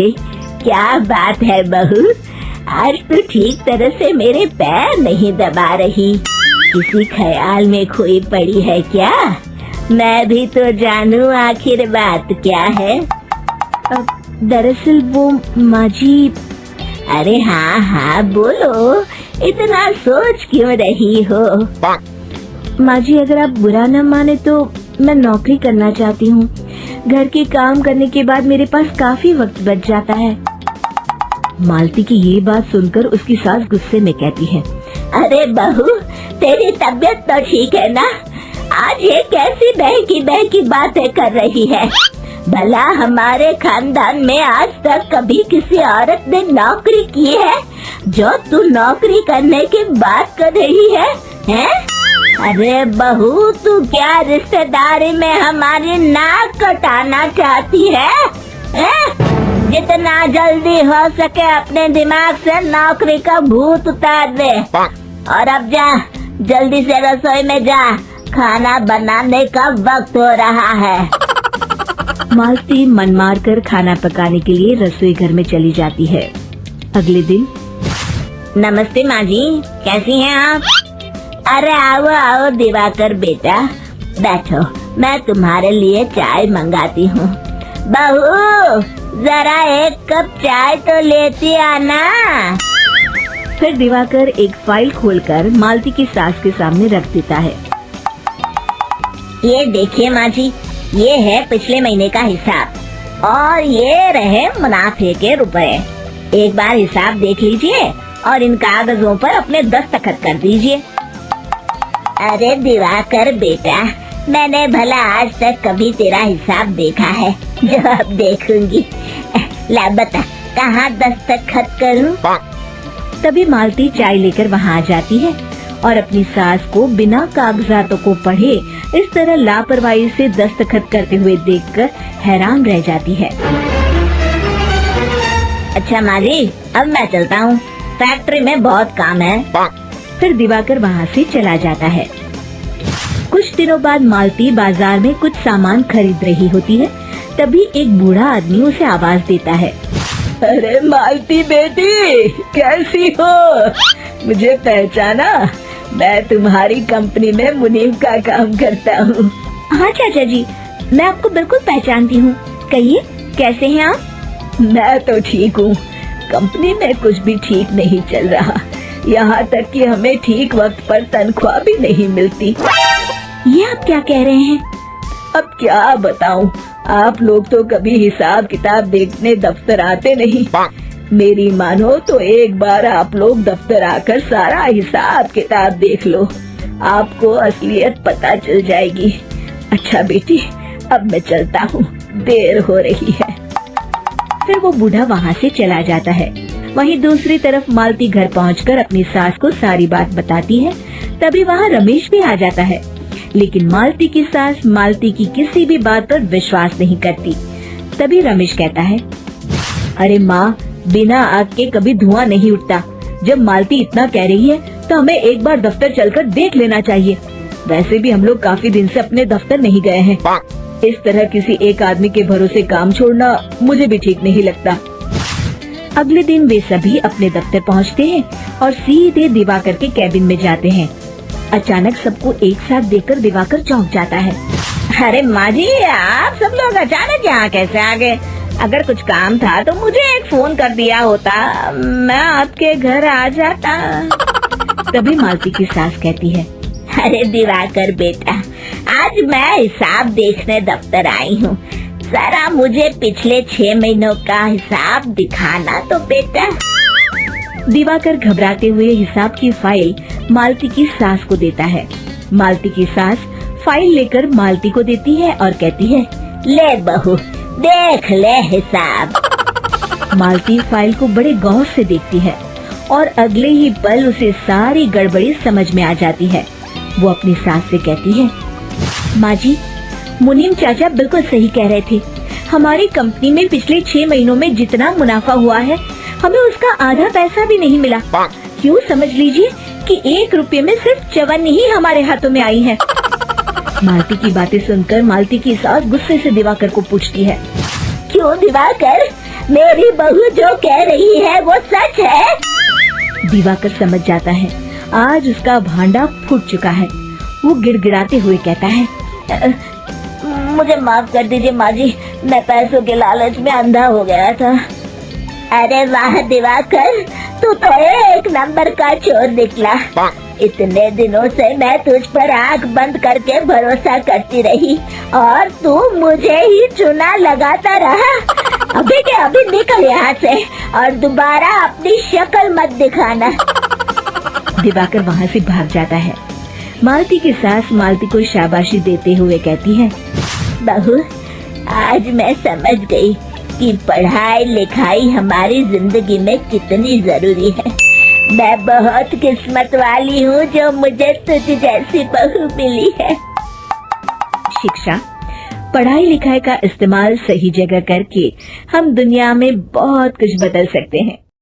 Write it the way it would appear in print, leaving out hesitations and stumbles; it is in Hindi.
क्या बात है बहू, आज तो ठीक तरह से मेरे पैर नहीं दबा रही। किसी ख्याल में खोई पड़ी है क्या? मैं भी तो जानूं आखिर बात क्या है। दरअसल वो माँ जी। अरे हाँ हाँ बोलो, इतना सोच क्यों रही हो? माँ जी, अगर आप बुरा न माने तो मैं नौकरी करना चाहती हूँ। घर के काम करने के बाद मेरे पास काफी वक्त बच जाता है। मालती की ये बात सुनकर उसकी सास गुस्से में कहती है, अरे बहू, तेरी तबीयत तो ठीक है ना? आज ये कैसी बहकी बातें कर रही है? भला हमारे खानदान में आज तक कभी किसी औरत ने नौकरी की है जो तू नौकरी करने की बात कर रही है, हैं? अरे बहू, तू क्या रिश्तेदारी में हमारी नाक कटाना चाहती है? जितना जल्दी हो सके अपने दिमाग से नौकरी का भूत उतार दे और अब जा, जल्दी से रसोई में जा, खाना बनाने का वक्त हो रहा है। मालती मन मार कर खाना पकाने के लिए रसोई घर में चली जाती है। अगले दिन। नमस्ते माँ जी, कैसी हैं आप? अरे आओ आओ दिवाकर बेटा, बैठो, मैं तुम्हारे लिए चाय मंगाती हूँ। बहू, जरा एक कप चाय तो लेती आना। फिर दिवाकर एक फाइल खोलकर मालती की सास के सामने रख देता है। ये देखिए माँ जी, ये है पिछले महीने का हिसाब और ये रहे मुनाफे के रुपए। एक बार हिसाब देख लीजिए और इन कागजों पर अपने दस्तखत कर दीजिए। अरे दिवाकर बेटा, मैंने भला आज तक कभी तेरा हिसाब देखा है जो अब देखूंगी? ला बता, कहाँ दस्तखत करूँ? तभी मालती चाय लेकर वहाँ आ जाती है और अपनी सास को बिना कागजातों को पढ़े इस तरह लापरवाही से दस्तखत करते हुए देखकर हैरान रह जाती है। अच्छा माँ जी, अब मैं चलता हूँ, फैक्ट्री में बहुत काम है। फिर दिवाकर वहाँ से चला जाता है। कुछ दिनों बाद मालती बाजार में कुछ सामान खरीद रही होती है। तभी एक बूढ़ा आदमी उसे आवाज देता है, अरे मालती बेटी, कैसी हो? मुझे पहचाना? मैं तुम्हारी कंपनी में मुनीम का काम करता हूँ। हाँ चाचा जी, मैं आपको बिल्कुल पहचानती हूँ। कहिए, कैसे हैं आप? मैं तो ठीक हूँ। कंपनी में कुछ भी ठीक नहीं चल रहा, यहाँ तक कि हमें ठीक वक्त पर तनख्वाह भी नहीं मिलती। ये आप क्या कह रहे हैं? अब क्या बताऊँ, आप लोग तो कभी हिसाब किताब देखने दफ्तर आते नहीं। मेरी मानो तो एक बार आप लोग दफ्तर आकर सारा हिसाब किताब देख लो, आपको असलियत पता चल जाएगी। अच्छा बेटी, अब मैं चलता हूँ, देर हो रही है। फिर वो बूढ़ा वहाँ से चला जाता है। वहीं दूसरी तरफ मालती घर पहुंचकर अपनी सास को सारी बात बताती है। तभी वहाँ रमेश भी आ जाता है, लेकिन मालती की सास मालती की किसी भी बात पर विश्वास नहीं करती। तभी रमेश कहता है, अरे माँ, बिना आग के कभी धुआं नहीं उठता। जब मालती इतना कह रही है तो हमें एक बार दफ्तर चलकर देख लेना चाहिए। वैसे भी हम लोग काफी दिन से अपने दफ्तर नहीं गए हैं। इस तरह किसी एक आदमी के भरोसे काम छोड़ना मुझे भी ठीक नहीं लगता। अगले दिन वे सभी अपने दफ्तर पहुंचते हैं और सीधे दिवाकर के कैबिन में जाते हैं। अचानक सबको एक साथ देखकर दिवाकर चौंक जाता है। अरे माँ जी, आप सब लोग अचानक यहाँ कैसे आ गए? अगर कुछ काम था तो मुझे एक फोन कर दिया होता, मैं आपके घर आ जाता। तभी मालती की सास कहती है, अरे दिवाकर बेटा, आज मैं हिसाब देखने दफ्तर आई हूँ, जरा मुझे पिछले 6 महीनों का हिसाब दिखाना तो बेटा। दिवाकर घबराते हुए हिसाब की फाइल मालती की सास को देता है। मालती की सास फाइल लेकर मालती को देती है और कहती है, ले बहू, देख ले हिसाब। मालती फाइल को बड़े गौर से देखती है और अगले ही पल उसे सारी गड़बड़ी समझ में आ जाती है। वो अपनी सास से कहती है, माँ जी, मुनीम चाचा बिल्कुल सही कह रहे थे। हमारी कंपनी में पिछले 6 महीनों में जितना मुनाफा हुआ है, हमें उसका आधा पैसा भी नहीं मिला। क्यों, समझ लीजिए कि 1 रुपये में सिर्फ चवन्नी ही हमारे हाथों में आई है। मालती की बातें सुनकर मालती की सास गुस्से से दिवाकर को पूछती है, क्यों दिवाकर, मेरी बहू जो कह रही है वो सच है। दिवाकर समझ जाता है आज उसका भांडा फूट चुका है। वो गिड़गिड़ाते हुए कहता है, मुझे माफ कर दीजिए माँ जी, मैं पैसों के लालच में अंधा हो गया था। अरे वाह दिवाकर, तू तो एक नंबर का चोर निकला। इतने दिनों से मैं तुझ पर आंख बंद करके भरोसा करती रही और तू मुझे ही चुना लगाता रहा। अभी के अभी निकल यहाँ से और दोबारा अपनी शक्ल मत दिखाना। दिवाकर वहाँ से भाग जाता है। मालती की सास मालती को शाबाशी देते हुए कहती है, बहू, आज मैं समझ गई कि पढ़ाई लिखाई हमारी जिंदगी में कितनी जरूरी है। मैं बहुत किस्मत वाली हूँ जो मुझे तुझ जैसी बहू मिली है। शिक्षा, पढ़ाई लिखाई का इस्तेमाल सही जगह करके हम दुनिया में बहुत कुछ बदल सकते हैं।